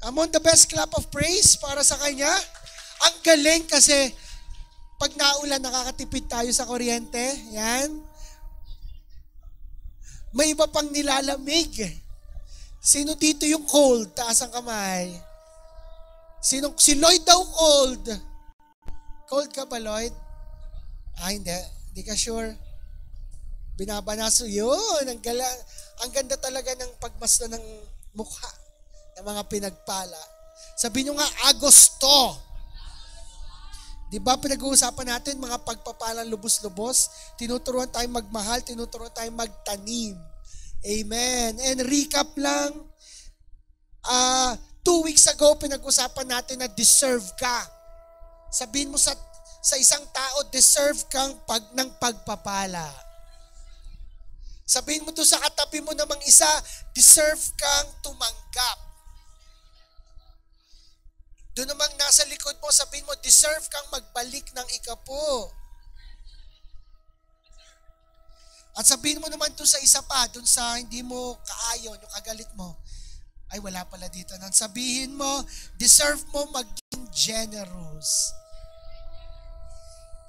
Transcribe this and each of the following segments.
Among the best clap of praise para sa kanya. Ang galing kasi pag naulan, nakakatipid tayo sa kuryente. Yan. May iba pang nilalamig. Sino dito yung cold? Taas ang kamay. Si Lloyd daw cold. Cold ka ba, Lloyd? Hindi. Hindi ka sure. Binabanaso yun. Ang ganda talaga ng pagmasda ng mukha ng mga pinagpala. Sabi nyo nga, Agosto. Di ba pinag-uusapan natin mga pagpapalang lubos-lubos? Tinuturuan tayong magmahal, tinuturuan tayong magtanim. Amen. And recap lang, 2 weeks ago, pinag-usapan natin na deserve ka. Sabihin mo sa isang tao, deserve kang ng pagpapala. Sabihin mo to sa katabi mo namang isa, deserve kang tumanggap. Doon namang nasa likod mo, sabihin mo, deserve kang magbalik ng ikapo. At sabihin mo naman to sa isa pa, doon sa hindi mo kaayon, yung kagalit mo, ay wala pala dito. Nang sabihin mo, deserve mo maging generous.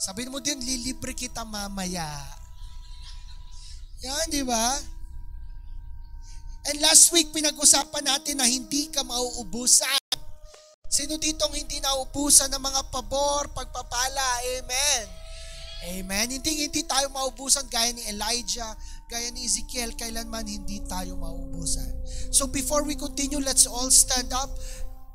Sabihin mo din, lilibre kita mamaya. Yan, di ba? And last week, pinag-usapan natin na hindi ka mauubusan. Sino ditong hindi naubusan ng mga pabor, pagpapala? Amen. Amen. Hindi tayo maubusan gaya ni Elijah, gaya ni Ezekiel, kailanman hindi tayo maubusan. So before we continue, let's all stand up.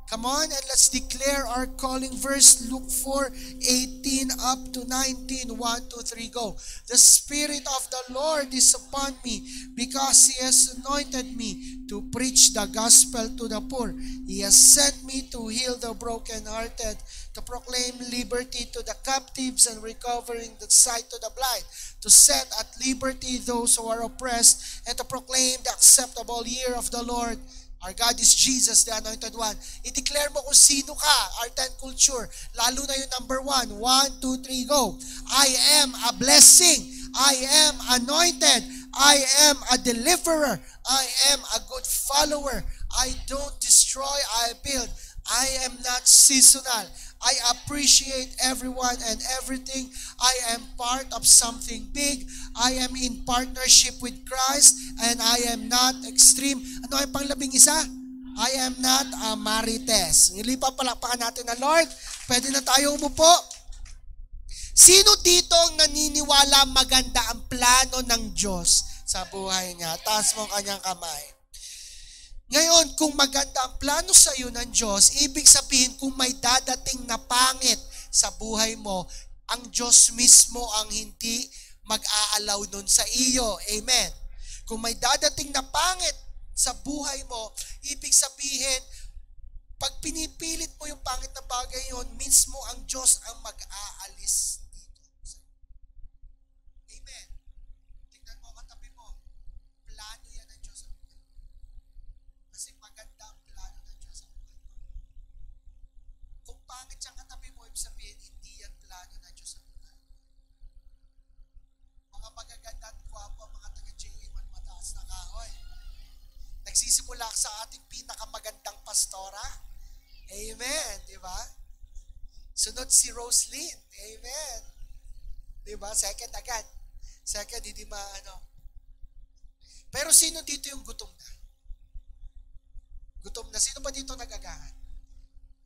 Come on, and let's declare our calling verse, Luke 4:18 up to 19. 1, 2, 3, go. The Spirit of the Lord is upon me because He has anointed me to preach the gospel to the poor. He has sent me to heal the brokenhearted, to proclaim liberty to the captives and recovering the sight to the blind, to set at liberty those who are oppressed, and to proclaim the acceptable year of the Lord. Our God is Jesus, the Anointed One. I-declare mo kung sino ka, our 10 culture. Lalo na yung number 1. 1, 2, 3, go. I am a blessing. I am anointed. I am a deliverer. I am a good follower. I don't destroy, I build. I am not seasonal. I appreciate everyone and everything. I am part of something big. I am in partnership with Christ and I am not extreme. Ano ay panglabing isa? I am not a marites. Palakpakan natin na Lord. Pwede na tayo umupo. Sino dito ang naniniwala maganda ang plano ng Diyos sa buhay niya? Taas mo ang kanyang kamay. Ngayon, kung maganda ang plano sa iyo ng Diyos, ibig sabihin kung may dadating na pangit sa buhay mo, ang Diyos mismo ang hindi mag-aalaw nun sa iyo. Amen. Kung may dadating na pangit sa buhay mo, ibig sabihin, pag pinipilit mo yung pangit na bagay yun, mismo ang Diyos ang mag-aalis dito. Amen. Tingnan mo katabi mo, plano yan ng Diyos. Kasi maganda ang plano ng Diyos sa buhay mo. Kung pangit siyang katabi mo, ibig sabihin, hindi yan plano ng Diyos sa buhay mo. Mga magaganda at gwapo, mga taga-JUM at mataas na kahoy. Nagsisimula sa ating pinakamagandang pastora. Amen. Diba? Sunod si Roslyn. Amen. Diba? Second agad. Second, hindi Pero sino dito yung gutom na? Gutom na. Sino pa dito nagagahan?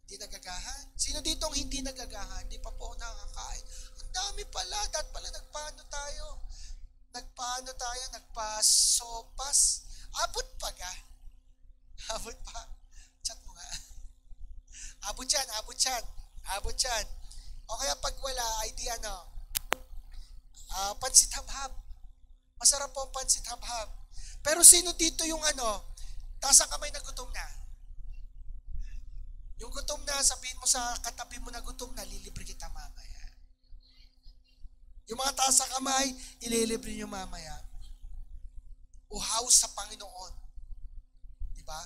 Hindi nagagahan? Sino dito ang hindi nagagahan? Hindi pa po nakakain. Ang dami pala. Dahil pala nagpaano tayo? Nagpasopas. Abot pa ka? Abot pa? Chat mo nga. Abot yan. O kaya pag wala, ay di pansit habhab. Masarap po ang pansit habhab. Pero sino dito yung taas ang kamay na gutom na? Yung gutom na, sabihin mo sa katabi mo na gutom na, lilibre kita mamaya. Yung mga taas ang kamay, ililibre nyo mamaya. Uhaw sa Panginoon. Diba?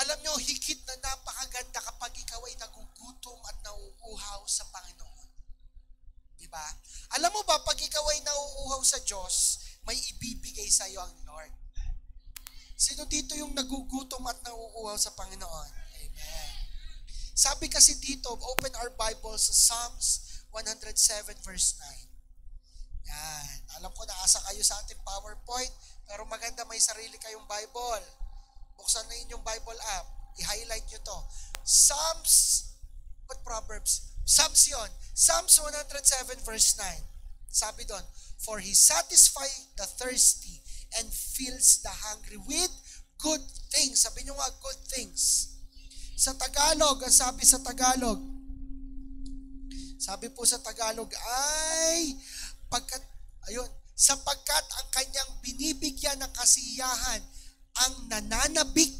Alam nyo, higit na napakaganda kapag ikaw ay nagugutom at nauuhaw sa Panginoon. Diba? Alam mo ba, pag ikaw ay nauuhaw sa Diyos, may ibibigay sa iyo ang Lord. Sino dito yung nagugutom at nauuhaw sa Panginoon? Amen. Sabi kasi dito, open our Bible sa Psalms 107 verse 9. Yan. Alam ko naasa kayo sa ating PowerPoint, pero maganda may sarili kayong Bible. Buksan na inyong Bible app. I-highlight nyo to. Psalms, what Proverbs? Psalms yun. Psalms 107 verse 9. Sabi doon, for He satisfies the thirsty and fills the hungry with good things. Sabi nyo nga, good things. Sa Tagalog, ang sabi sa Tagalog, sabi po sa Tagalog ay, sapagkat ang kanyang binibigyan ng kasiyahan ang nananabik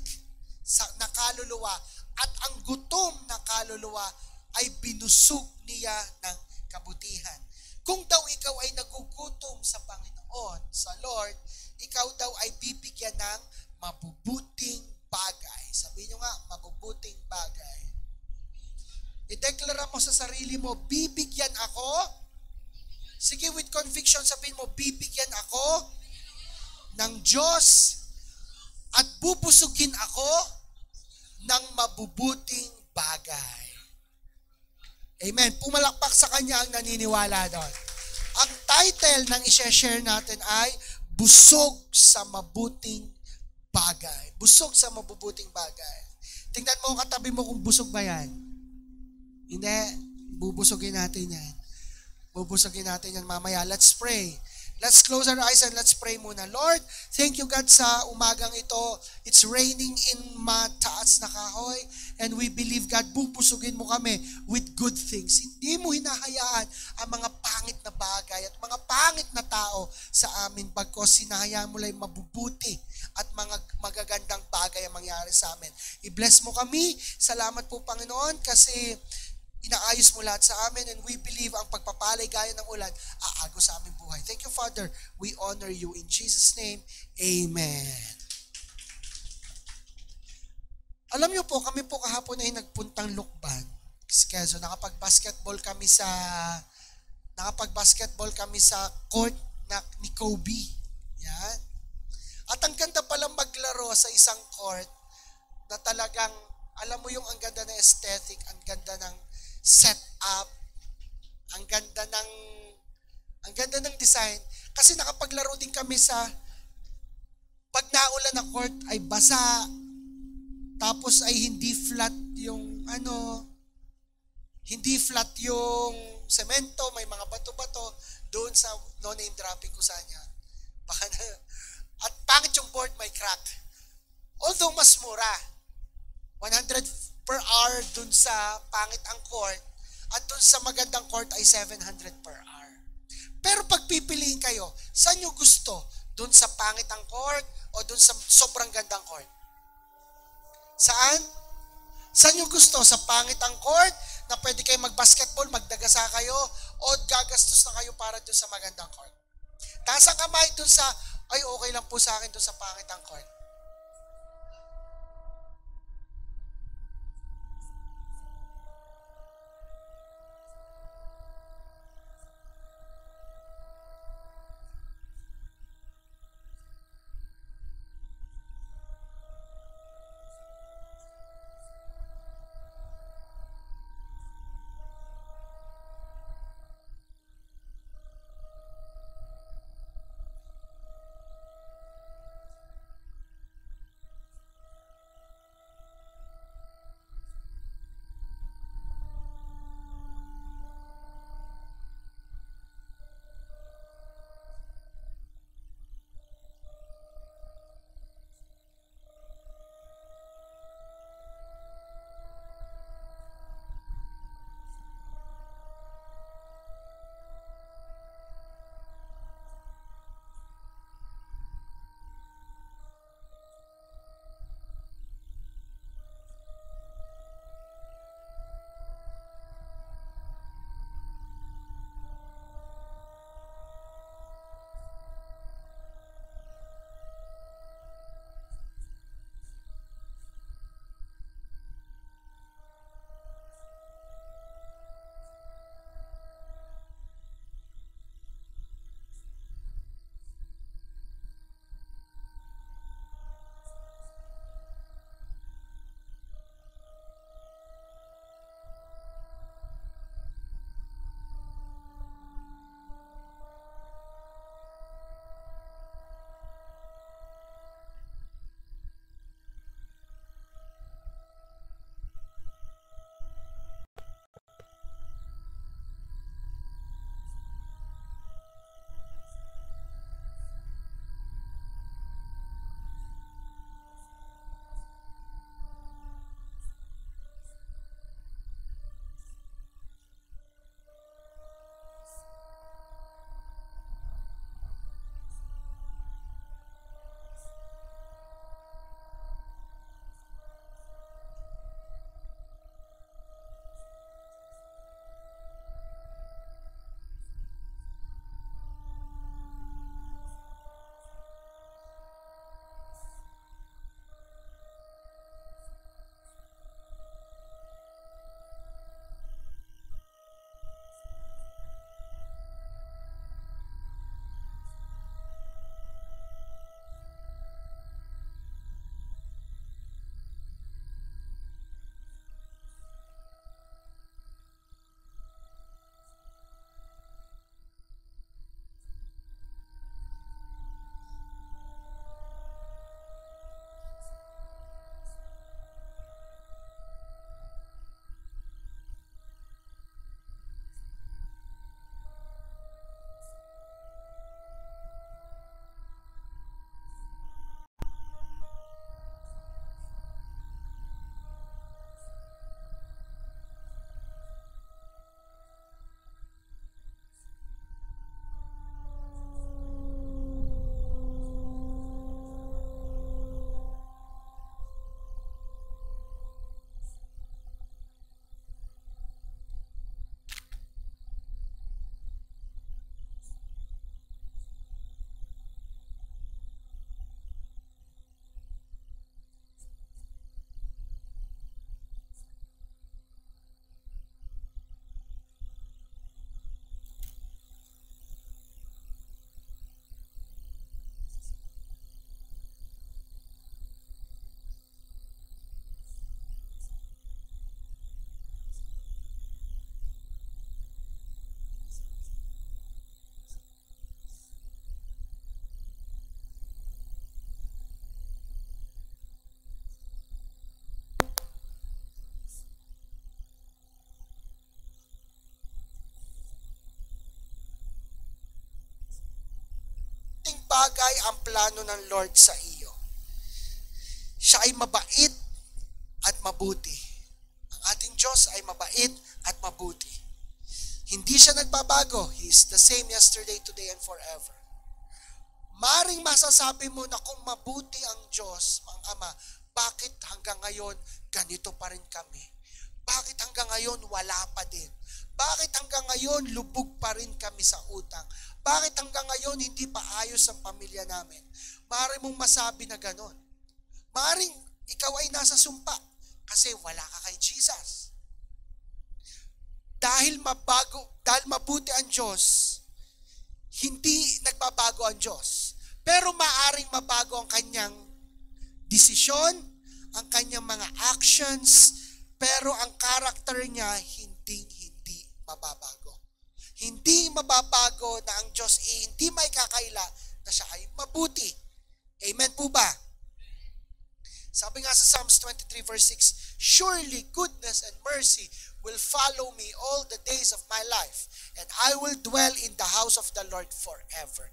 na kaluluwa at ang gutom na kaluluwa ay binusog niya ng kabutihan. Kung daw ikaw ay nagugutom sa Panginoon, sa Lord, ikaw daw ay bibigyan ng mabubuting bagay. Sabihin nyo nga, mabubuting bagay. I-deklara mo sa sarili mo, bibigyan ako. Sige, with conviction, sabihin mo, bibigyan ako ng Diyos at bubusugin ako ng mabubuting bagay. Amen. Pumalakpak sa Kanya ang naniniwala doon. Ang title ng i-share natin ay Busog sa Mabuting Bagay. Busog sa mabubuting bagay. Tingnan mo katabi mo kung busog ba yan. Hindi. Bubusogin natin yan. Bubusogin natin yan mamaya. Let's pray. Let's close our eyes and let's pray muna. Lord, thank you God sa umagang ito. It's raining in mataas na kahoy and we believe God, bubusugin mo kami with good things. Hindi mo hinahayaan ang mga pangit na bagay at mga pangit na tao sa amin bagkos hinahayaan mo lang mabubuti at mga magagandang bagay ang mangyari sa amin. I-bless mo kami. Salamat po Panginoon kasi inaayos mo lahat sa amin and we believe ang pagpapalay gaya ng ulan aago sa aming buhay. Thank you, Father. We honor you in Jesus' name. Amen. Alam niyo po, kami po kahapon ay nagpuntang Lukban. Quezon, nakapag-basketball kami sa court ni Kobe. Yan. At ang ganda palang maglaro sa isang court na talagang, alam mo yung ang ganda ng aesthetic, ang ganda ng set up, ang ganda ng design. Kasi nakapaglaro din kami sa pag naulan na court ay basa, tapos ay hindi flat yung semento, may mga bato-bato doon sa no name dropping ko sa niya. At pangit yung board, may crack. Although mas mura, 100 per hour dun sa pangit ang court at dun sa magandang court ay 700 per hour. Pero pag pipiliin kayo, saan nyo gusto? Dun sa pangit ang court o dun sa sobrang gandang court? Saan? Saan nyo gusto? Sa pangit ang court na pwede kayo mag-basketball, magdagasa kayo o gagastos na kayo para dun sa magandang court? Taas ang kamay dun sa, ay okay lang po sa akin dun sa pangit ang court. bagay ang plano ng Lord sa iyo. Siya ay mabait at mabuti. Ang ating Diyos ay mabait at mabuti. Hindi siya nagbabago. He is the same yesterday, today, and forever. Maring masasabi mo na kung mabuti ang Diyos, ang Ama, bakit hanggang ngayon ganito pa rin kami? Bakit hanggang ngayon wala pa din? Bakit hanggang ngayon lubog pa rin kami sa utang? Bakit hanggang ngayon hindi pa ayos ang pamilya namin? Maaari mong masabi na ganon. Maaring ikaw ay nasa sumpa kasi wala ka kay Jesus. Dahil mabuti ang Diyos, hindi nagbabago ang Diyos. Pero maaring mabago ang kanyang desisyon, ang kanyang mga actions, pero ang character niya hindi mababago. Hindi mababago na ang Diyos hindi may kakaila na siya ay mabuti. Amen po ba? Sabi nga sa Psalms 23 verse 6, surely goodness and mercy will follow me all the days of my life, and I will dwell in the house of the Lord forever.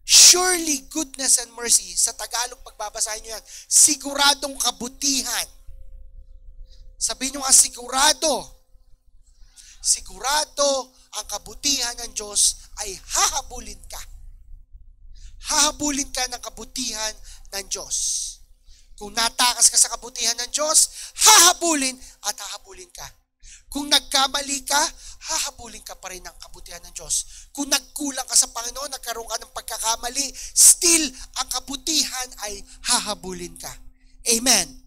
Surely goodness and mercy, sa Tagalog pagbabasahin nyo yan, siguradong kabutihan. Sabihin nyo nga, sigurado ang kabutihan ng Diyos ay hahabulin ka. Hahabulin ka ng kabutihan ng Diyos. Kung natakas ka sa kabutihan ng Diyos, hahabulin at hahabulin ka. Kung nagkamali ka, hahabulin ka pa rin ng kabutihan ng Diyos. Kung nagkulang ka sa Panginoon, nagkaroon ka ng pagkakamali, still, ang kabutihan ay hahabulin ka. Amen.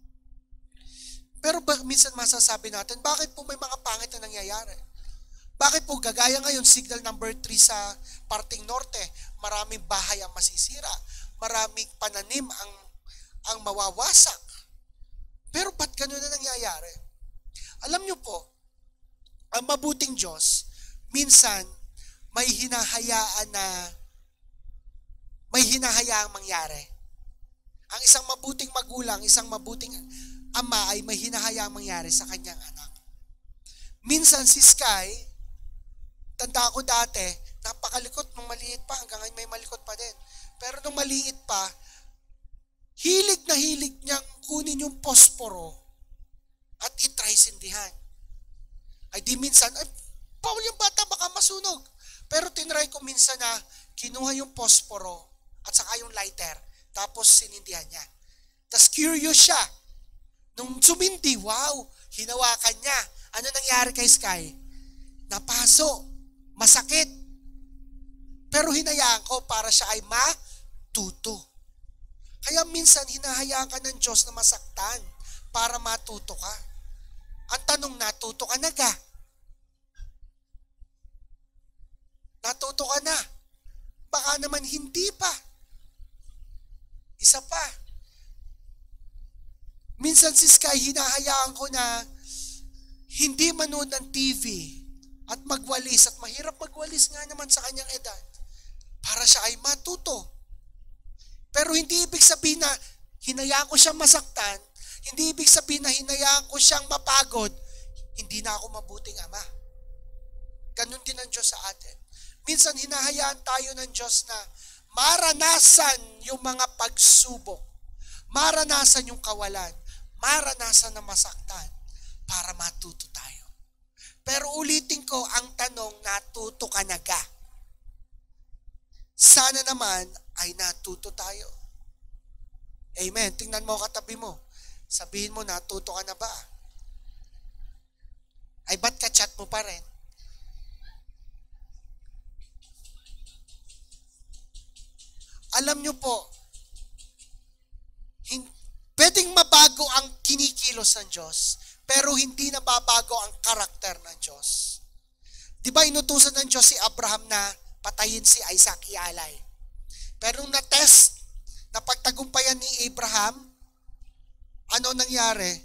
Pero minsan masasabi natin, bakit po may mga pangit na nangyayari? Bakit po gagaya ngayon, signal number 3 sa parting norte, maraming bahay ang masisira, maraming pananim ang mawawasak. Pero ba't ganun na nangyayari? Alam nyo po, ang mabuting Diyos, minsan may hinahayaang mangyari. Ang isang mabuting magulang, isang mabuting ama ay may hinahayaang mangyari sa kanyang anak. Minsan si Sky, tanda ko dati, napakalikot nung maliit pa, hanggang ngayon may malikot pa din. Pero nung maliit pa, hilig na hilig niyang kunin yung posporo at itry sindihan. Ay di minsan, bawal yung bata, baka masunog. Pero tinry ko minsan na kinuha yung posporo at saka yung lighter, tapos sinindihan niya. Tapos curious siya. Nung sumindi, wow, hinawakan niya. Ano nangyari kay Sky? Napaso, masakit. Pero hinayaan ko para siya ay matuto. Kaya minsan hinahayaan ka ng Diyos na masaktan para matuto ka. Ang tanong, natuto ka na ka? Natuto ka na? Baka naman hindi pa. Isa pa. Minsan si Sky, hinahayaan ko na hindi manood ng TV at magwalis, at mahirap magwalis nga naman sa kanyang edad, para siya ay matuto. Pero hindi ibig sabihin na hinayaan ko siyang masaktan, hindi ibig sabihin na hinayaan ko siyang mapagod, hindi na ako mabuting ama. Ganun din ang Diyos sa atin. Minsan hinahayaan tayo ng Diyos na maranasan yung mga pagsubok, maranasan yung kawalan, maranasan na masaktan para matuto tayo. Pero ulitin ko ang tanong, natuto ka na ga? Sana naman ay natuto tayo. Amen. Tingnan mo katabi mo. Sabihin mo, natuto ka na ba? Ay ba't ka-chat mo pa rin? Alam nyo po, pwedeng mabago ang kinikilos ng Diyos, pero hindi nababago ang karakter ng Diyos. Di ba inutusan ng Diyos si Abraham na patayin si Isaac, ialay? Pero nung na-test, na pagtagumpayan ni Abraham, ano nangyari?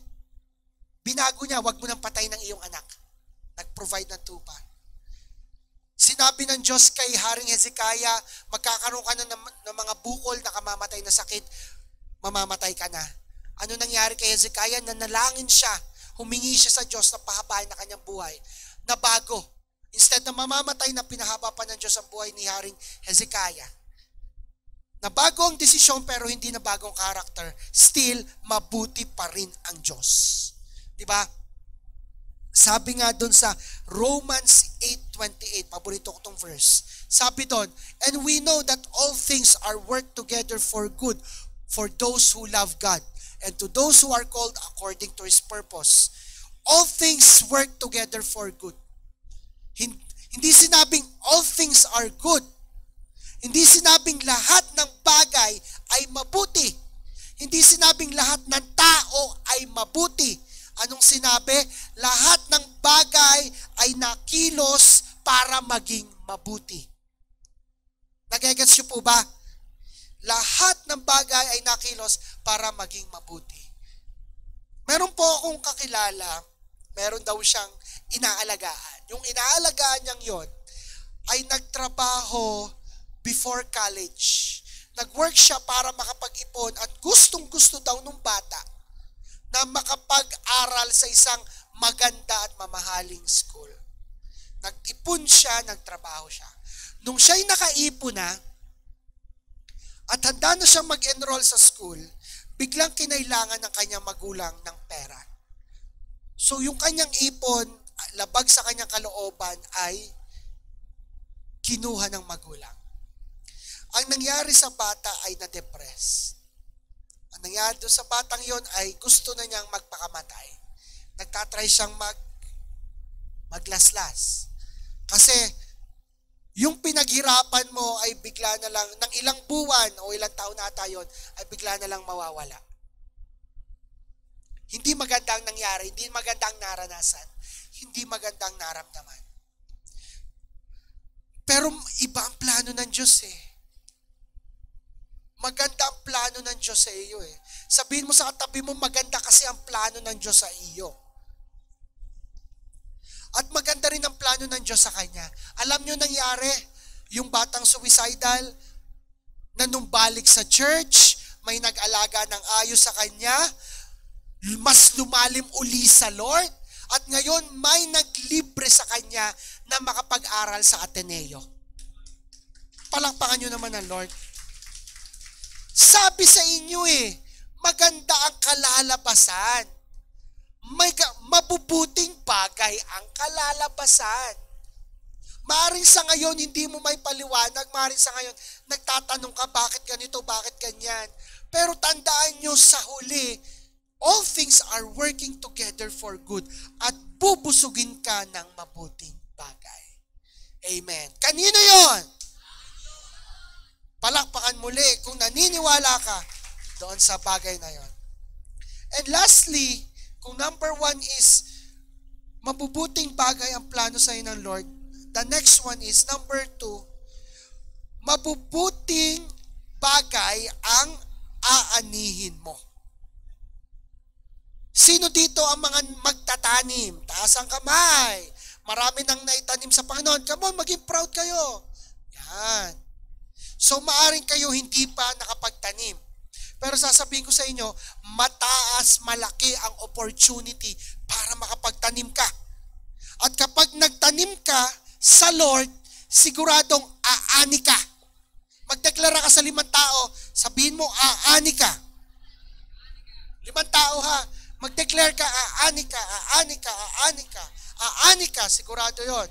Binago niya, wag mo nang patayin ng iyong anak. Nag-provide ng tupa. Sinabi ng Diyos kay Haring Hezekiah, magkakaroon ka na ng mga bukol na kamamatay na sakit, mamamatay ka na. Ano nangyari kay Hezekiah? Nanalangin siya, humingi siya sa Diyos na pahabain na kanyang buhay. Nabago. Instead na mamamatay, na pinahaba pa ng Diyos ang buhay ni Haring Hezekiah. Nabago ang desisyon pero hindi na bagong character, still mabuti pa rin ang Diyos. Diba? Sabi nga doon sa Romans 8:28, paborito ko tong verse. Sabi doon, and we know that all things are work together for good for those who love God and to those who are called according to His purpose. All things work together for good. Hindi sinabing all things are good. Hindi sinabing lahat ng bagay ay mabuti. Hindi sinabing lahat ng tao ay mabuti. Anong sinabi? Lahat ng bagay ay nakilos para maging mabuti. Nagigets niyo po ba? Lahat ng bagay ay nakilos para maging mabuti. Meron po akong kakilala, meron daw siyang inaalagaan. Yung inaalagaan niyang yon ay nagtrabaho before college. Nag-work siya para makapag-ipon at gustong-gusto daw nung bata na makapag-aral sa isang maganda at mamahaling school. Nag-ipon siya, nagtrabaho siya. Nung siya'y nakaipon na at handa na siyang mag-enroll sa school, biglang kinailangan ng kanyang magulang ng pera. So yung kanyang ipon, labag sa kanyang kalooban ay kinuha ng magulang. Ang nangyari sa bata ay na-depress. Ang nangyari doon sa batang yon ay gusto na niyang magpakamatay. Nagtatry siyang maglaslas. Kasi yung pinaghirapan mo ay bigla na lang, ng ilang buwan o ilang taon na ata yun, ay bigla na lang mawawala. Hindi maganda ang nangyari, hindi maganda ang naranasan, hindi maganda ang naramdaman. Pero iba ang plano ng Diyos eh. Maganda ang plano ng Diyos sa iyo eh. Sabihin mo sa katabi mo, maganda kasi ang plano ng Diyos sa iyo. At maganda rin ang plano ng Diyos sa kanya. Alam nyo nangyari, yung batang suicidal, na nung balik sa church, may nag-alaga ng ayos sa kanya, mas lumalim uli sa Lord, at ngayon may naglibre sa kanya na makapag-aral sa Ateneo. Palakpakan nyo naman ang Lord. Sabi sa inyo eh, maganda ang kalalabasan. Mabubuting bagay ang kalalabasan. Maaring sa ngayon, hindi mo may paliwanag. Maaring sa ngayon, nagtatanong ka, bakit ganito, bakit ganyan. Pero tandaan nyo sa huli, all things are working together for good at bubusugin ka ng mabuting bagay. Amen. Kanino yon? Palakpakan muli kung naniniwala ka doon sa bagay na yon. And lastly, kung number 1 is mabubuting bagay ang plano sa iyo ng Lord, the next one is number 2, mabubuting bagay ang aanihin mo. Sino dito ang mga magtatanim? Taas ang kamay. Marami nang naitanim sa Panginoon. Come on, maging proud kayo. Yan. So maaring kayo hindi pa nakapagtanim. Pero sasabihin ko sa inyo, mataas, malaki ang opportunity para makapagtanim ka. At kapag nagtanim ka sa Lord, siguradong aani ka. Magdeklara ka sa 5 tao, sabihin mo, aani ka. 5 tao ha, magdeclare ka, aani ka, aani ka, aani ka, aani ka, sigurado yon.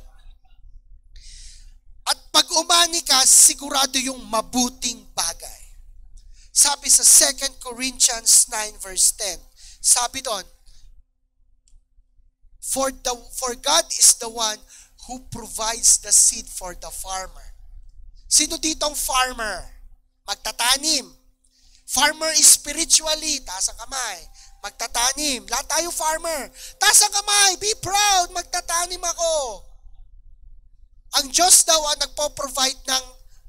At pag umani ka, sigurado yung mabuting bagay. Sabi sa 2 Corinthians 9 verse 10, sabi doon, For God is the one who provides the seed for the farmer. Sino ditong farmer? Magtatanim. Farmer is spiritually, taas ang kamay. Magtatanim. Lahat tayo farmer. Taas ang kamay, be proud, magtatanim ako. Ang Diyos daw ang nagpo-provide ng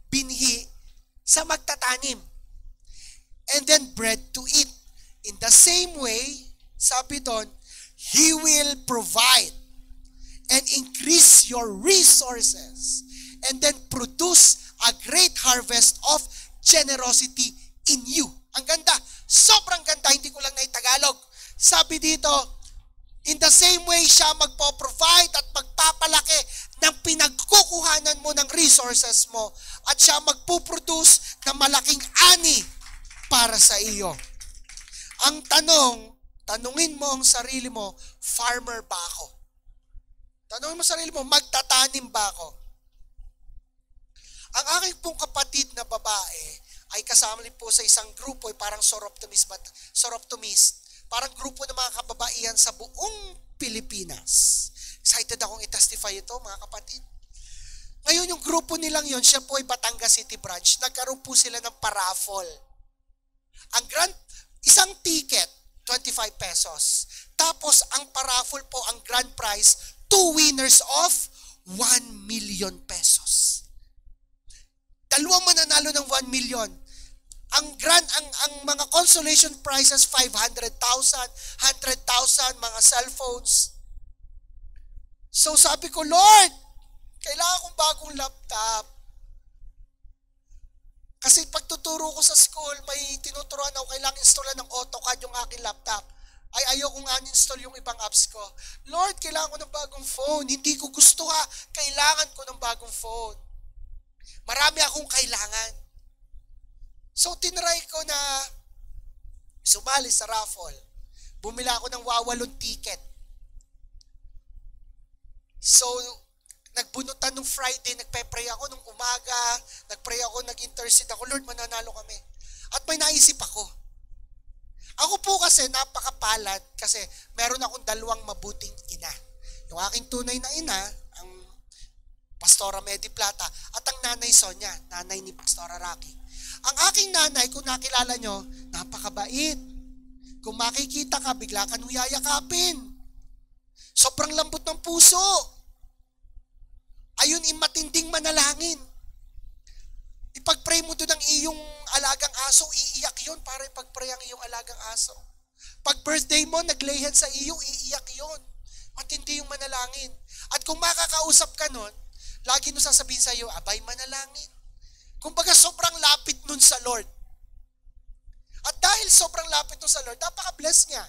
binhi sa magtatanim. And then bread to eat. In the same way, sabi doon, He will provide and increase your resources and then produce a great harvest of generosity in you. Ang ganda. Sobrang ganda. Hindi ko lang naitagalog. Sabi dito, in the same way, siya magpo-provide at magpapalaki ng pinagkukuhanan mo ng resources mo at siya magpuproduce na malaking ani para sa iyo. Ang tanungin mo ang sarili mo, farmer ba ako? Tanungin mo sarili mo, magtatanim ba ako? Ang aking pong kapatid na babae ay kasama rin po sa isang grupo, parang Soroptimist. Parang grupo ng mga kababaihan sa buong Pilipinas. Excited akong i-testify ito, mga kapatid. Ngayon yung grupo nilang yon, siya po ay Batangas City Branch. Nagkaroon po sila ng paraffol. Isang ticket, 25 pesos. Tapos ang paraffol po, ang grand prize, 2 winners of 1 million pesos. Dalawang mananalo ng 1 million. Ang mga consolation prizes, 500,000, 100,000, mga cellphones. So sabi ko, Lord, kailangan kong bagong laptop. Kasi pagtuturo ko sa school, may tinuturuan ako, kailangan installan ng AutoCAD yung aking laptop. Ay ayokong uninstall yung ibang apps ko. Lord, kailangan ko ng bagong phone. Hindi ko gusto ha. Kailangan ko ng bagong phone. Marami akong kailangan. So, tinry ko na sumali sa raffle. Bumila ako ng 8 ticket. So, nagbunutan nung Friday, nagpe-pray ako nung umaga, nagpray ako, nag-intercede ako, Lord, mananalo kami. At may naisip ako. Ako po kasi napakapalad kasi meron akong 2 mabuting ina. Yung aking tunay na ina, ang Pastora Medi Plata, at ang nanay Sonia, nanay ni Pastora Rocky. Ang aking nanay, kung nakilala nyo, napakabait. Kung makikita ka, bigla ka nung yayakapin. Sobrang lambot ng puso. Ayun, matinding manalangin. Ipag-pray mo doon ang iyong alagang aso, iiyak yun para ipag-pray ang iyong alagang aso. Pag birthday mo, nag-lay hand sa iyo, iiyak yun. Matindi yung manalangin. At kung makakausap ka nun, lagi nung sasabihin sa iyo, abay manalangin. Kumbaga sobrang lapit nun sa Lord. At dahil sobrang lapit nun sa Lord, napaka-bless niya.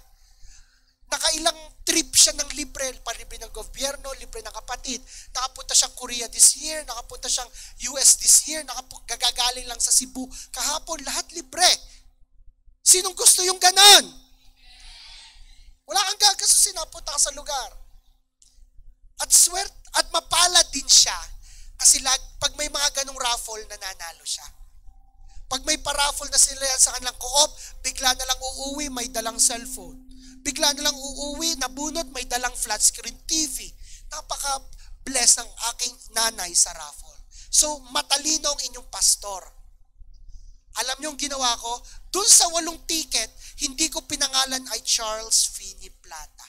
Nakailang trip siya ng libre, palibre ng gobyerno, libre ng kapatid. Nakapunta siyang Korea this year, nakapunta siyang US this year, gagagaling lang sa Cebu. Kahapon, lahat libre. Sinong gusto yung ganon? Wala kang gagastusin, napunta ka sa lugar. At mapalad din siya. Kasi pag may mga ganong raffle, nananalo siya. Pag may paraffle na sila sa kanilang co-op, bigla na lang uuwi, may dalang cellphone. Bigla na lang uuwi, nabunot, may dalang flat screen TV. Napaka-bless ng aking nanay sa raffle. So, matalino ang inyong pastor. Alam niyo ang ginawa ko? Dun sa 8 ticket, hindi ko pinangalan ay Charles Finney Plata.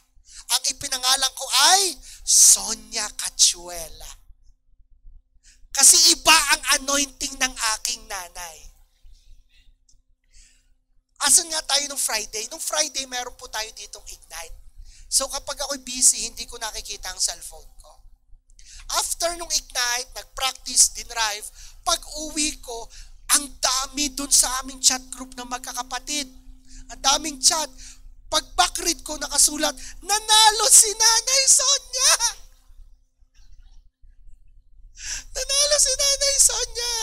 Ang ipinangalan ko ay Sonia Cachuela. Kasi iba ang anointing ng aking nanay. Asan nga tayo nung Friday? Nung Friday, meron po tayo ditong Ignite. So kapag ako'y busy, hindi ko nakikita ang cellphone ko. After nung Ignite, nag-practice, dinrive, pag uwi ko, ang dami dun sa aming chat group ng magkakapatid. Ang daming chat. Pag backread ko, nakasulat, nanalo si Nanay Sonia! Nanalo si Nanay Sonia!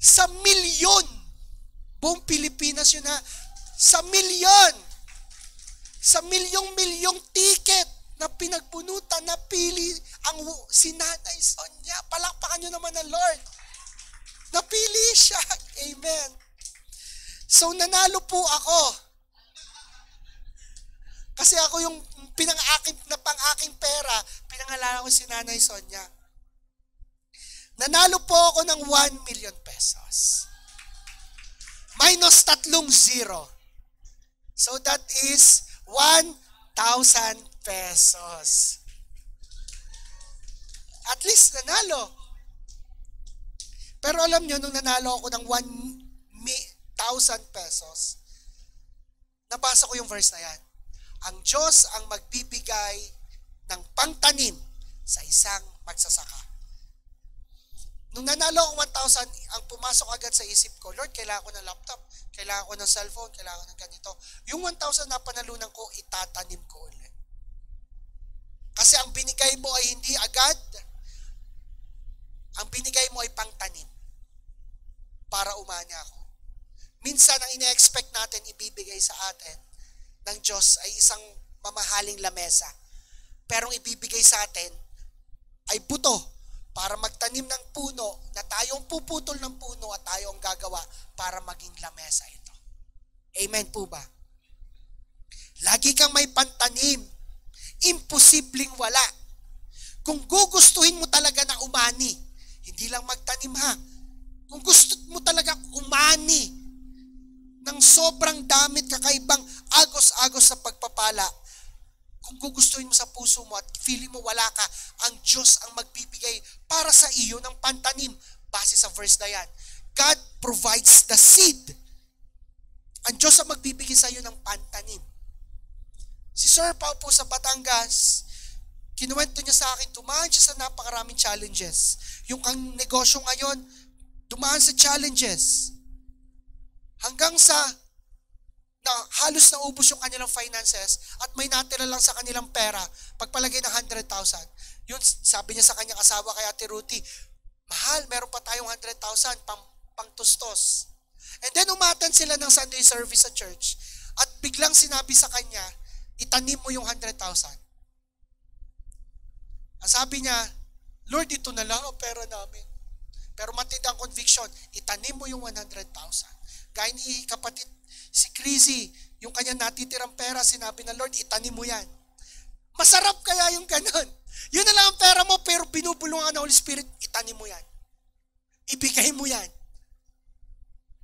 Sa milyon! Buong Pilipinas yun ha. Sa milyon! Sa milyong ticket na pinagbunutan, napili si Nanay Sonia. Palakpakan nyo naman ang Lord. Napili siya. Amen. So nanalo po ako. Kasi ako yung pang-aking pera, pinangalanan ko si Nanay Sonia. Nanalo po ako ng 1 million pesos. Minus 3 zero. So that is 1,000 pesos. At least nanalo. Pero alam nyo, nung nanalo ako ng 1,000 pesos, nabasa ko yung verse na yan. Ang Diyos ang magbibigay ng pangtanim sa isang magsasaka. Nung nanalo ako 1,000, ang pumasok agad sa isip ko, Lord, kailangan ko ng laptop, kailangan ko ng cellphone, kailangan ko ng ganito. Yung 1,000 na panalunan ko, itatanim ko ulit. Kasi ang binigay mo ay hindi agad, ang binigay mo ay pangtanim. para umani ako. Minsan, ang ine-expect natin ibibigay sa atin ng Diyos ay isang mamahaling lamesa. Pero ang ibibigay sa atin ay buto para magtanim ng puno na tayong puputol ng puno at tayo ang gagawa para maging lamesa ito. Amen po ba? Lagi kang may pantanim. Imposibleng wala. Kung gugustuhin mo talaga na umani, hindi lang magtanim ha. Kung gusto mo talaga umani ng sobrang damit, kakaibang agos-agos sa pagpapala, kung gugustuhin mo sa puso mo at feeling mo wala ka, ang Diyos ang magbibigay para sa iyo ng pantanim. Base sa verse na yan. God provides the seed. Ang Diyos ang magbibigay sa iyo ng pantanim. Si Sir Pao po sa Batangas, kinuwento niya sa akin, dumaan siya sa napakaraming challenges. Yung ang negosyo ngayon, dumaan sa challenges. Hanggang sa na halos naubos yung kanilang finances at may natira lang sa kanilang pera, pagpalagay ng 100,000. Yun, sabi niya sa kanyang asawa kay Ate Ruthie, mahal, meron pa tayong 100,000 pang tustos. And then umatan sila ng Sunday service sa church at biglang sinabi sa kanya, itanim mo yung 100,000. Ang sabi niya, Lord, ito na lang ang pera namin. Pero matindang conviction, itanim mo yung 100,000. Gaya ni kapatid, si Chrissy, yung kanyang natitirang pera, sinabi na, Lord, itanim mo yan. Masarap kaya yung ganon. Yun na lang ang pera mo, pero binubulungan ng Holy Spirit, itanim mo yan. Ibigay mo yan.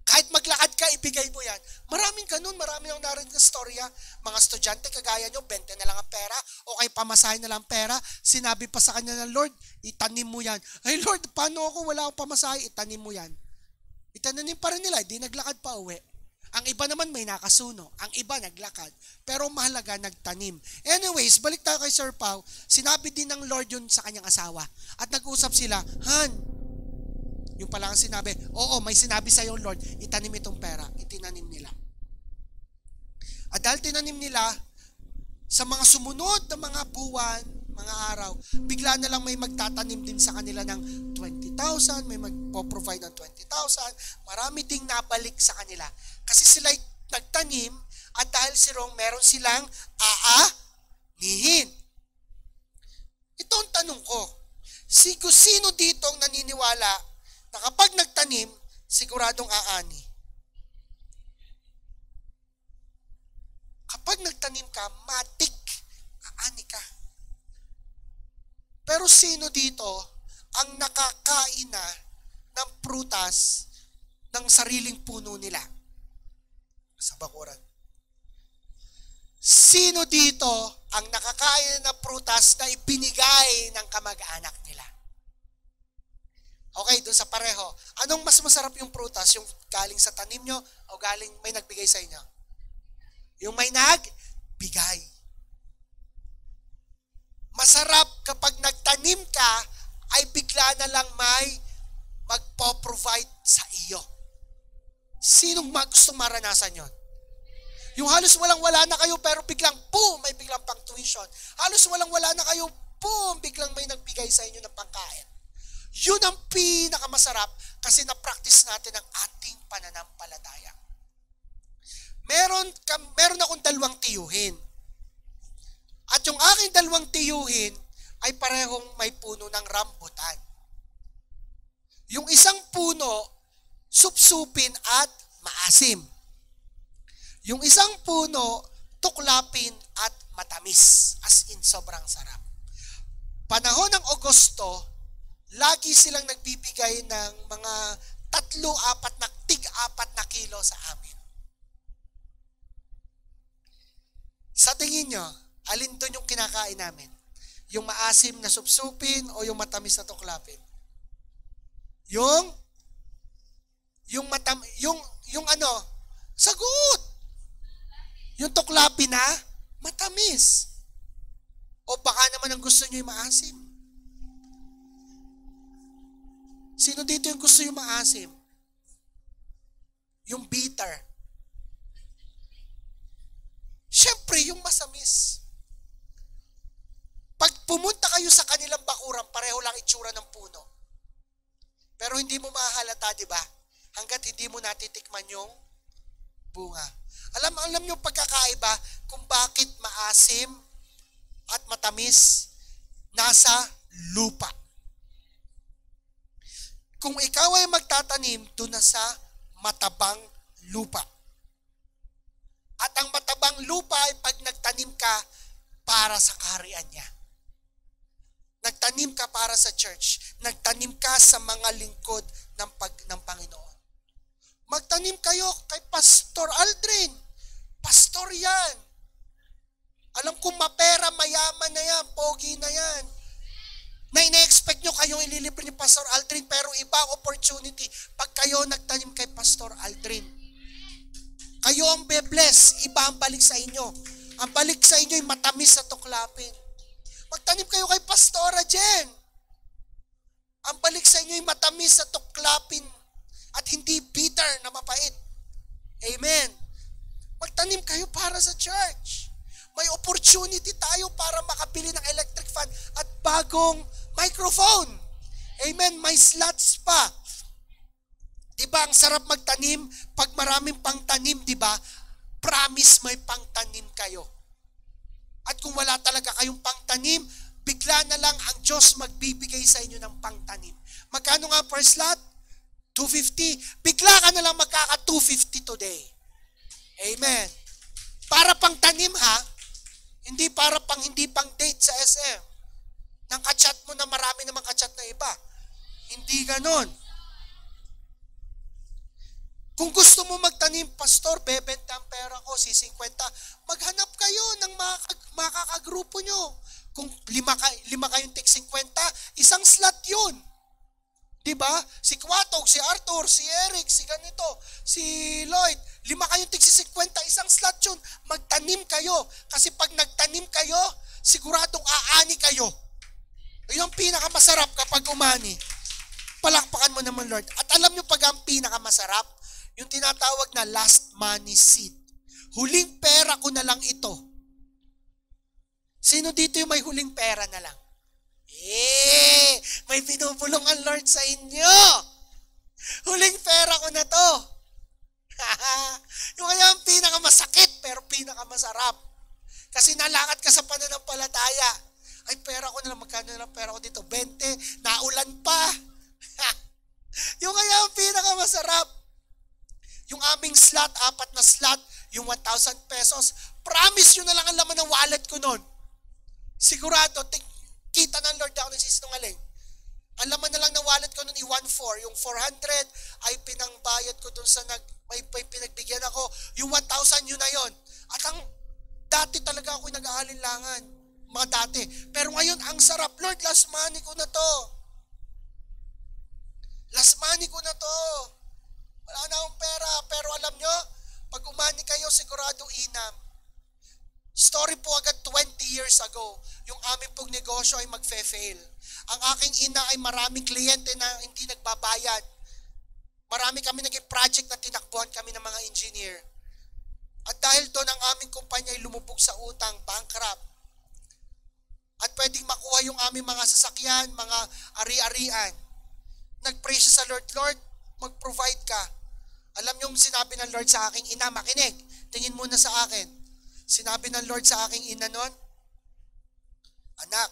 Kahit maglakad ka, ibigay mo yan. Maraming ganun, maraming akong narinig na storya. Mga estudyante, kagaya nyo, 20 na lang ang pera, o kay pamasahin na lang ang pera. Sinabi pa sa kanya ng Lord, itanim mo yan. Ay Lord, paano ako, wala akong pamasahe, itanim mo yan. Itananim pa rin nila, di naglakad pa uwi. Ang iba naman may nakasuno, ang iba naglakad. Pero mahalaga, nagtanim. Anyways, balik tayo kay Sir Pao. Sinabi din ng Lord yun sa kanyang asawa. At nag-usap sila, Han, yung pala ang sinabi, oo, may sinabi sa iyo, Lord, itanim itong pera. Itinanim nila. At dahil tinanim nila, sa mga sumunod na mga buwan, mga araw, bigla na lang may magtatanim din sa kanila ng 20,000, may magpo-provide ng 20,000, marami ding nabalik sa kanila. Kasi sila nagtanim, at dahil meron silang aanihin. Ito ang tanong ko, sino dito ang naniniwala na kapag nagtanim, siguradong aani? Kapag nagtanim ka, matik, aani ka. Pero sino dito ang nakakain na ng prutas ng sariling puno nila? Sa bakuran. Sino dito ang nakakain ng prutas na ibinigay ng kamag-anak nila? Okay, doon sa pareho. Anong mas masarap yung prutas? Yung galing sa tanim nyo o galing may nagbigay sa inyo? Yung may nagbigay. Masarap kapag nagtanim ka, ay bigla na lang may magpo-provide sa iyo. Sinong gustong maranasan yon? Yung halos walang-wala na kayo pero biglang boom, may biglang pang tuition. Halos walang-wala na kayo, boom, biglang may nagbigay sa inyo ng pangkain. Yun ang pinakamasarap kasi na-practice natin ang ating pananampalataya. Meron akong 2 tiyuhin. At yung aking 2 tiyuhin ay parehong may puno ng rambutan. Yung isang puno, supsupin at maasim. Yung isang puno, tuklapin at matamis. As in, sobrang sarap. Panahon ng Agosto, lagi silang nagbibigay ng mga 3-4 na kilo sa amin. Sa tingin nyo, alin doon yung kinakain namin? Yung maasim na supsupin o yung matamis na tuklapin? Yung sagot! Yung tuklapin na matamis. O baka naman ang gusto nyo yung maasim. Sino dito yung gusto yung maasim? Yung bitter. Siyempre, yung masamis. Pag pumunta kayo sa kanilang bakuran, pareho lang itsura ng puno. Pero hindi mo mahalata, di ba? hanggat hindi mo natitikman yung bunga. Alam niyo pagkakaiba kung bakit maasim at matamis? Nasa lupa. Kung ikaw ay magtatanim, doon na sa matabang lupa. At ang matabang lupa ay pag nagtanim ka para sa kaharian niya. Nagtanim ka para sa church. Nagtanim ka sa mga lingkod ng Panginoon. Magtanim kayo kay Pastor Aldrin. Pastor yan. Alam kong mapera, mayaman na yan, pogi na yan. Na ina-expect nyo kayong ililibre ni Pastor Aldrin, pero iba opportunity pag kayo nagtanim kay Pastor Aldrin. Kayo ang be-bless, iba ang balik sa inyo. Ang balik sa inyo ay matamis sa tuklapin. Magtanim kayo kay Pastora Jen. Ang balik sa inyo ay matamis sa tuklapin at hindi bitter na mapait. Amen. Magtanim kayo para sa church. May opportunity tayo para makabili ng electric fan at bagong microphone. Amen. May slots pa. Diba ang sarap magtanim? Pag maraming pangtanim, diba? Promise may pangtanim kayo. At kung wala talaga kayong pangtanim, bigla na lang ang Diyos magbibigay sa inyo ng pangtanim. Magkano nga per slot? 250. Bigla ka na lang magkaka 250 today. Amen. Para pangtanim ha, hindi para hindi pang date sa SM. Nang kachat mo na marami namang kachat na iba. Hindi ganon. Kung gusto mo magtanim, Pastor, bebenta ang pera ko, si 50, maghanap kayo ng makakagrupo nyo. Kung lima kayong tig 50, isang slot yun. Diba? Si Kwatog, si Arthur, si Eric, si ganito, si Lloyd, 5 kayong tig 50, isang slot yun. Magtanim kayo. Kasi pag nagtanim kayo, siguradong aani kayo. Yun ang pinakamasarap kapag umani. Palakpakan mo naman, Lord. At alam nyo pag ang pinakamasarap, yung tinatawag na last money seed. Huling pera ko na lang ito. Sino dito yung may huling pera na lang? May binubulong ang Lord sa inyo. Huling pera ko na to. Yung kaya ang pinakamasakit pero pinakamasarap. Kasi nalakad ka sa pananampalataya. Ay, pera ko na lang. Magkano na lang pera ko dito? 20. Naulan pa. Yung kaya ang pinakamasarap. Yung aming slot, 4 na slot, yung 1,000 pesos, promise yun na lang ang laman ng wallet ko nun. Sigurado, kita ng Lord ako nagsisinungaling. Ang laman na lang ng wallet ko nun, 1,400. Yung 400 ay pinangbayad ko dun sa may pinagbigyan ako. Yung 1,000 yun na yun. At dati talaga ako nag-aalinlangan. Mga dati. Pero ngayon, ang sarap. Lord, last money ko na to. Last money ko na to. Wala na akong pera, pero alam nyo, pag umani kayo, sigurado inam. Story po agad 20 years ago, yung aming pong negosyo ay magfe-fail. Ang aking ina ay maraming kliyente na hindi nagbabayad. Marami kami naging project na tinakbuhan kami ng mga engineer. At dahil doon ang aming kumpanya ay lumubog sa utang, bankrupt. At pwedeng makuha yung aming mga sasakyan, mga ari-arian. Nag-pray siya sa Lord, Lord, mag-provide ka. Alam niyo yung sinabi ng Lord sa aking ina, makinig, tingin muna sa akin. Sinabi ng Lord sa aking ina nun, anak,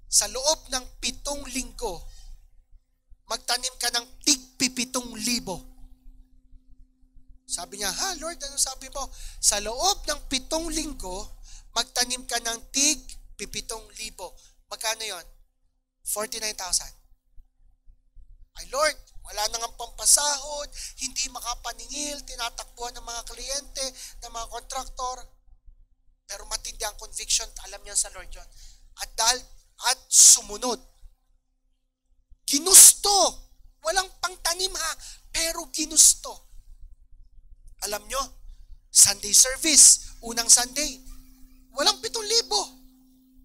sa loob ng 7 linggo, magtanim ka ng tig 7,000. Sabi niya, ha Lord, ano sabi mo? Sa loob ng 7 linggo, magtanim ka ng tig 7,000. Magkano yon? 49,000. Ay Lord, wala na nga pampasahod, hindi makapaningil, tinatakbuhan ng mga kliyente, ng mga kontraktor. Pero matindi ang conviction, alam niya sa Lord yun. At sumunod. Ginusto. Walang pangtanim ha, pero ginusto. Alam nyo, Sunday service, unang Sunday, walang 7,000.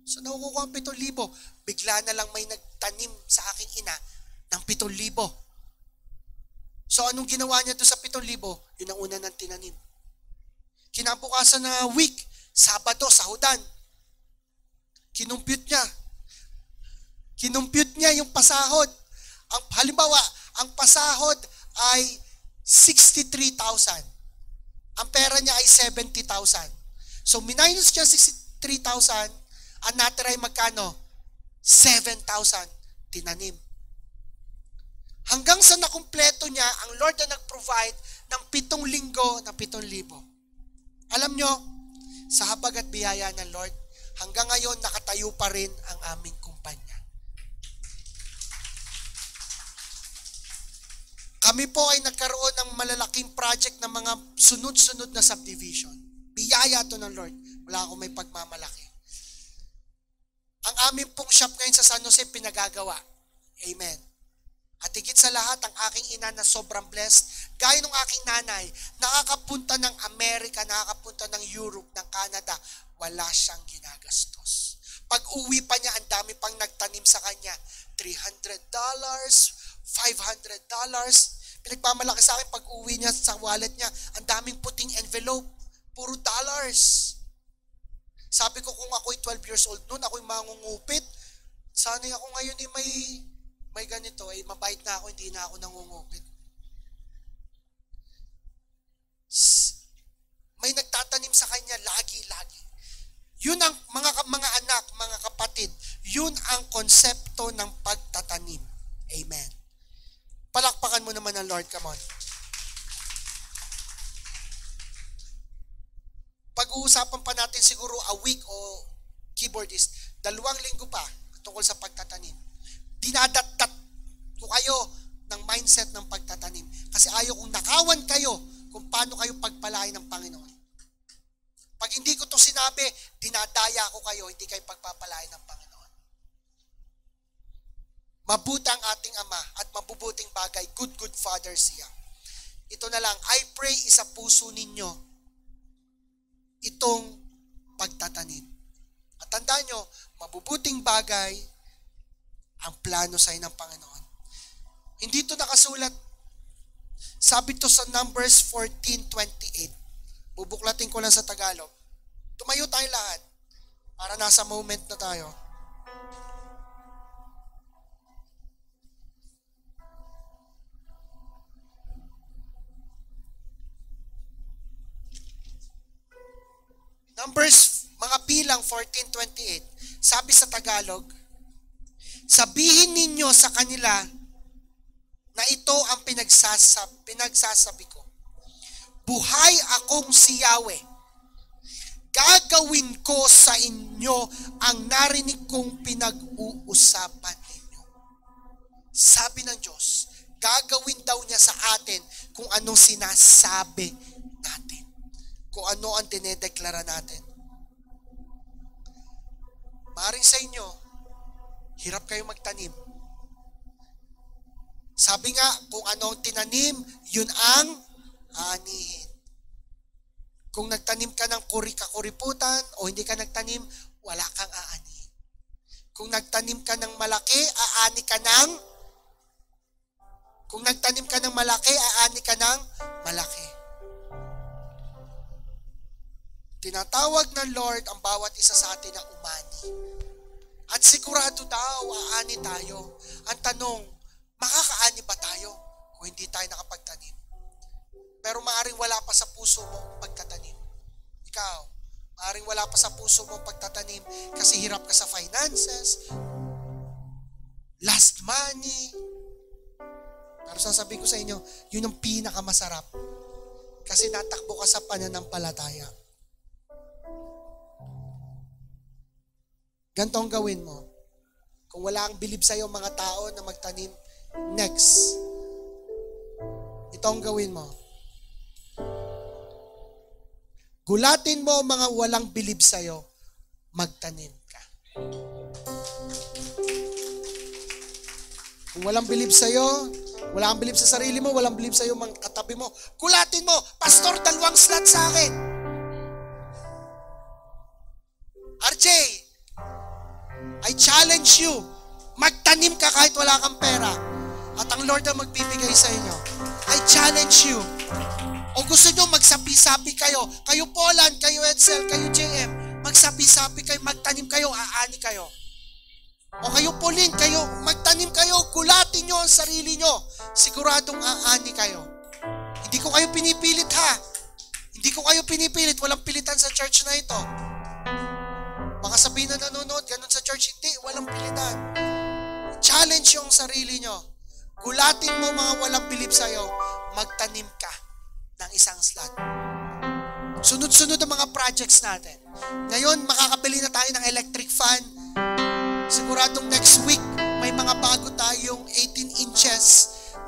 So nakukuha ang 7,000. Bigla na lang may nagtanim sa aking ina ng 7,000. So anong ginawa niya doon sa 7,000? Yun ang una ng tinanim. Kinabukasan na week, Sabado, sahudan. Kinumpute niya yung pasahod. Halimbawa, ang pasahod ay 63,000. Ang pera niya ay 70,000. So, minus niya 63,000, ang natira ay magkano? 7,000. Tinanim. Hanggang sa nakumpleto niya, ang Lord na nag-provide ng 7 linggo na 7,000. Alam nyo, sa habag at biyaya ng Lord, hanggang ngayon nakatayo pa rin ang aming kumpanya. Kami po ay nagkaroon ng malalaking project ng mga sunod-sunod na subdivision. Biyaya to ng Lord. Wala akong may pagmamalaki. Ang aming pong shop ngayon sa San Jose pinagagawa. Amen. At higit sa lahat, ang aking ina na sobrang blessed, gaya ng aking nanay, nakakapunta ng Amerika, nakakapunta ng Europe, ng Canada, wala siyang ginagastos. Pag uwi pa niya, ang dami pang nagtanim sa kanya. $300, $500. Pinagmamalaki sa akin, pag uwi niya sa wallet niya, ang daming puting envelope. Puro dollars. Sabi ko, kung ako'y 12 years old noon, ako'y mangungupit. Sana'y ako ngayon may ganito, mabait na ako, hindi na ako nangungupit. May nagtatanim sa kanya lagi-lagi. Yun ang mga anak, mga kapatid, yun ang konsepto ng pagtatanim. Amen. Palakpakan mo naman ang Lord, come on. Pag-uusapan pa natin siguro a week o keyboardist, 2 linggo pa tungkol sa pagtatanim. Dinadatat ko kayo ng mindset ng pagtatanim. Kasi ayaw kong nakawan kayo kung paano kayo pagpalain ng Panginoon. Pag hindi ko to sinabi, dinadaya ko kayo, hindi kayo pagpapalain ng Panginoon. Mabuti ang ating Ama at mabubuting bagay, good Father siya. Ito na lang, I pray isa puso ninyo itong pagtatanim. At tandaan nyo, mabubuting bagay ang plano sa ng Panginoon. Hindi ito nakasulat. Sabi ito sa Numbers 14:28. Bubuklatin ko lang sa Tagalog. Tumayo tayo lahat para nasa moment na tayo. Numbers, mga bilang 14:28. Sabi sa Tagalog, sabihin ninyo sa kanila na ito ang pinagsasabi ko. Buhay akong si Yahweh. Gagawin ko sa inyo ang narinig kong pinag-uusapan ninyo. Sabi ng Diyos, gagawin daw niya sa atin kung anong sinasabi natin. Kung ano ang dinedeklara natin. Maaaring sa inyo, hirap kayo magtanim. Sabi nga, kung ano ang tinanim, yun ang aanihin. Kung nagtanim ka ng kuriputan o hindi ka nagtanim, wala kang aanihin. Kung nagtanim ka ng malaki, aani ka ng kung nagtanim ka ng malaki, aani ka ng malaki. Tinatawag ng Lord ang bawat isa sa atin na umani. At sigurado daw, aani tayo. Ang tanong, makakaani ba tayo kung hindi tayo nakapagtanim? Pero maaring wala pa sa puso mo pagtatanim. Ikaw, maaring wala pa sa puso mo pagtatanim kasi hirap ka sa finances, last money. Pero sasabihin ko sa inyo, yun ang pinakamasarap. Kasi natakbo ka sa pananampalataya. Ganito ang gawin mo. Kung wala ang bilib sa'yo mga tao na magtanim, next. Ito ang gawin mo. Gulatin mo ang mga walang bilib sa'yo, magtanim ka. Kung walang bilib sa'yo, wala kang bilib sa sarili mo, walang bilib sa'yo mga katabi mo, gulatin mo, Pastor, 2 slot sa akin. RJ, I challenge you, magtanim ka kahit wala kang pera. At ang Lord ang magbibigay sa inyo. I challenge you. O gusto nyo magsabi-sabi kayo, kayo Poland, kayo Edsel, kayo JM, magsabi-sabi kayo, magtanim kayo, aani kayo. O kayo Pauline, kayo, magtanim kayo, gulatin nyo ang sarili nyo. Siguradong aani kayo. Hindi ko kayo pinipilit ha. Hindi ko kayo pinipilit. Walang pilitan sa church na ito. Baka sabihin na nanonood, ganun sa church. Hindi, walang pilitan. Challenge yung sarili nyo. Gulatin mo mga walang bilib sa'yo. Magtanim ka ng isang slot. Sunod-sunod ang mga projects natin. Ngayon, makakabili na tayo ng electric fan. Siguradong next week, may mga bago tayong 18 inches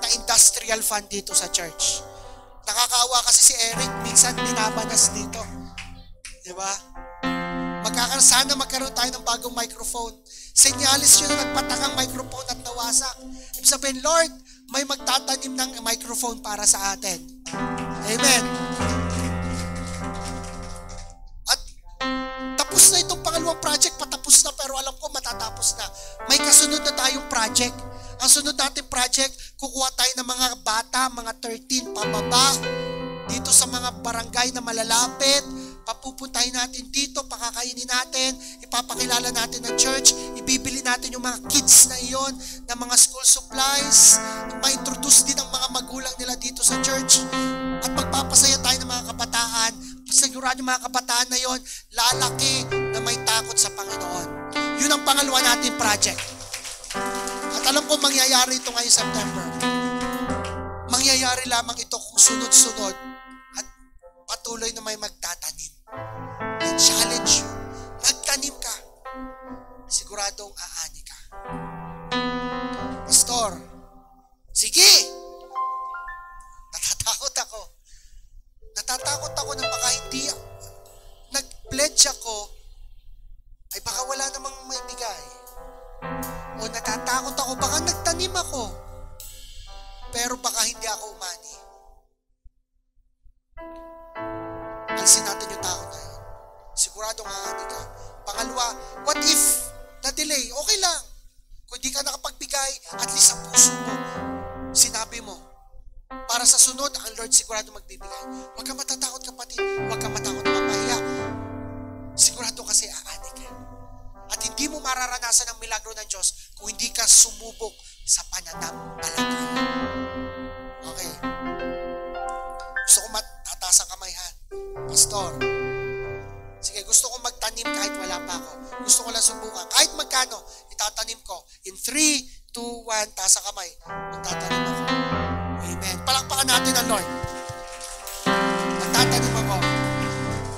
na industrial fan dito sa church. Nakakaawa kasi si Eric, minsan binabanas dito. Diba? Sana magkaroon tayo ng bagong microphone. Senyalis yun na nagpatangang microphone at nawasak. Ibig sabihin, Lord, may magtatanim ng microphone para sa atin. Amen. At tapos na itong pangalawang project, patapos na, pero alam ko matatapos na. May kasunod na tayong project. Ang sunod natin project, kukuha tayo ng mga bata, mga 13 pababa, dito sa mga barangay na malalapit. Papupuntahin natin dito, pakakainin natin, ipapakilala natin ng church, ibibili natin yung mga kids na iyon, ng mga school supplies, ma-introduce din ang mga magulang nila dito sa church, at magpapasaya tayo ng mga kabataan. Sigurado yung mga kabataan na yon, lalaki na may takot sa Panginoon. Yun ang pangalawa natin project. At alam ko mangyayari ito ngayong September. Mangyayari lamang ito kung sunod-sunod at patuloy na may magtatanim. I challenge you. Magtanim ka. Siguradong aani ka. Pastor, sige! Natatakot ako. Natatakot ako na baka hindi nag-pledge ako, ay baka wala namang maibigay. O natatakot ako, baka nagtanim ako, pero baka hindi ako umani. Alisin natin yung tao na yun. Siguradong aani ka. Pangalawa, what if na-delay? Okay lang. Kung di ka nakapagbigay, at least ang puso mo, sinabi mo, para sa sunod, ang Lord sigurado magbibigay. Huwag ka matatakot, kapatid. Huwag ka matakot mapahiya. Sigurado kasi aani ka. At hindi mo mararanasan ang milagro ng Diyos kung hindi ka sumubok sa pananampalataya. Okay. Gusto ko matataas ang kamay, ha? Pastor, sige, gusto ko magtanim kahit wala pa ako. Gusto ko lang subukan. Kahit magkano, itatanim ko. In 3, 2, 1, taas ang kamay. Magtatanim ako. Amen. Palakpakan natin ang Lord. Magtatanim ako.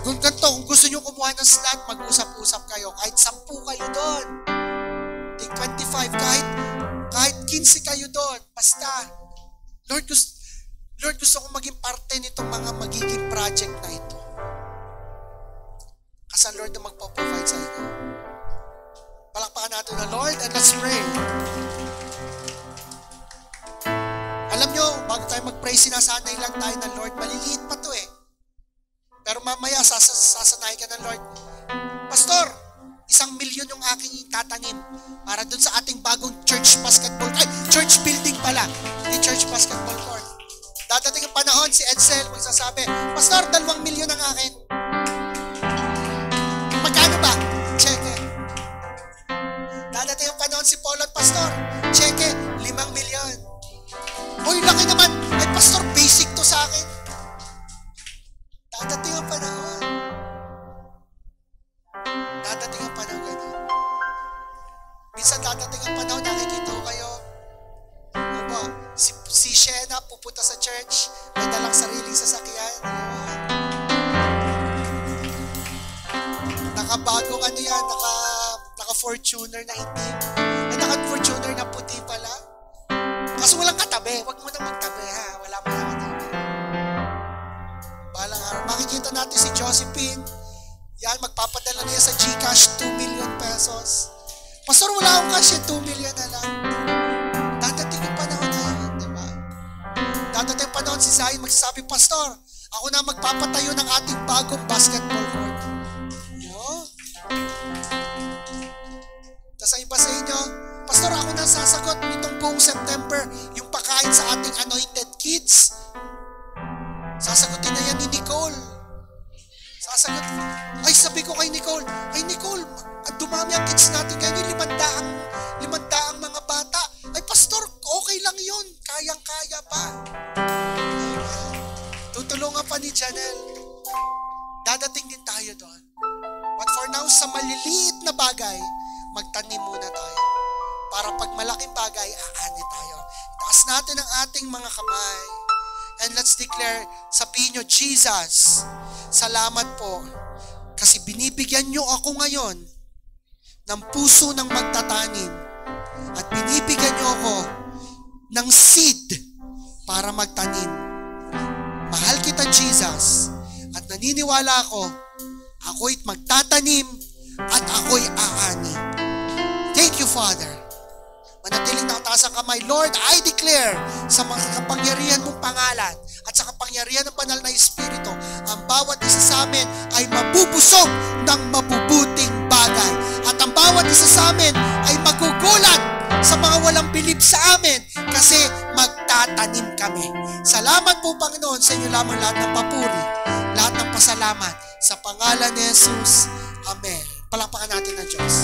Kung ganito, kung gusto nyo kumuha ng slot, mag-usap-usap kayo. Kahit 10 kayo doon. Take 25. Kahit 15 kayo doon. Basta. Lord, gusto kong maging parte nitong mga magiging project na ito. Kasi ang Lord na magpo-provide sa inyo. Palakpakan natin na Lord and let's pray. Alam nyo, bago tayo mag-pray, sinasanay lang tayo ng Lord. Maliliit pa to eh. Pero mamaya, sasanay ka ng Lord. Pastor, 1,000,000 yung aking itatanim para dun sa ating bagong church building pala. Hindi church basketball court. Dadating ang panahon, si Edsel magsasabi, Pastor, 2,000,000 ang akin. Magkano ba? Cheque. Dadating ang panahon si Paul at Pastor, cheque, 5,000,000. Uy, laki naman. Ay, Pastor, basic to sa akin. Dadating ang panahon. Dadating ang panahon ganun. Minsan dadating ang panahon, nakikita ko kayo. Ano, si Shena pupunta sa church, may dalang sariling sasakyan. Nakabagong ano yan, naka-Fortuner na itim. Ay, naka-Fortuner na puti pala. Kaso walang katabi. Huwag mo na magtabi, ha? Wala mo na katabi. Balang araw. Makikita natin si Josephine. Yan, magpapadala niya sa GCash 2,000,000 pesos. Pastor, wala akong cash, 2,000,000 na lang. Dadating yung panahon na yun, di ba? Dadating yung panahon, si Zion magsasabi, Pastor, ako na magpapatayo ng ating bagong basketball court. Yun. Tapos ang iba sa inyo, Pastor, ako na sasagot nitong buong September yung pakain sa ating anointed kids. Sasagutin na yan ni Nicole. Sasagot. Ay, sabi ko kay Nicole, ay Nicole, dumami ang kids natin. Kaya yung 500 maliliit na bagay, magtanim muna tayo. Para pag malaking bagay, aani tayo. Taas natin ang ating mga kamay. And let's declare, sabihin nyo, Jesus, salamat po. Kasi binibigyan nyo ako ngayon ng puso ng magtatanim. At binibigyan nyo ako ng seed para magtanim. Mahal kita, Jesus. At naniniwala ako, ako'y magtatanim at ako'y aani. Thank you, Father. Manatiling nakataas ang kamay. Lord, I declare sa mga kapangyarihan mong pangalan at sa kapangyarihan ng banal na Espiritu, ang bawat isa sa amin ay mabubusog ng mabubuting bagay. At ang bawat isa sa amin ay magugulat sa mga walang bilib sa amin kasi magtatanim kami. Salamat po, Panginoon, sa inyo lamang lahat ng papuri, lahat ng pasalamat sa pangalan ni Jesus. Amen. Palakpakan natin ng Diyos.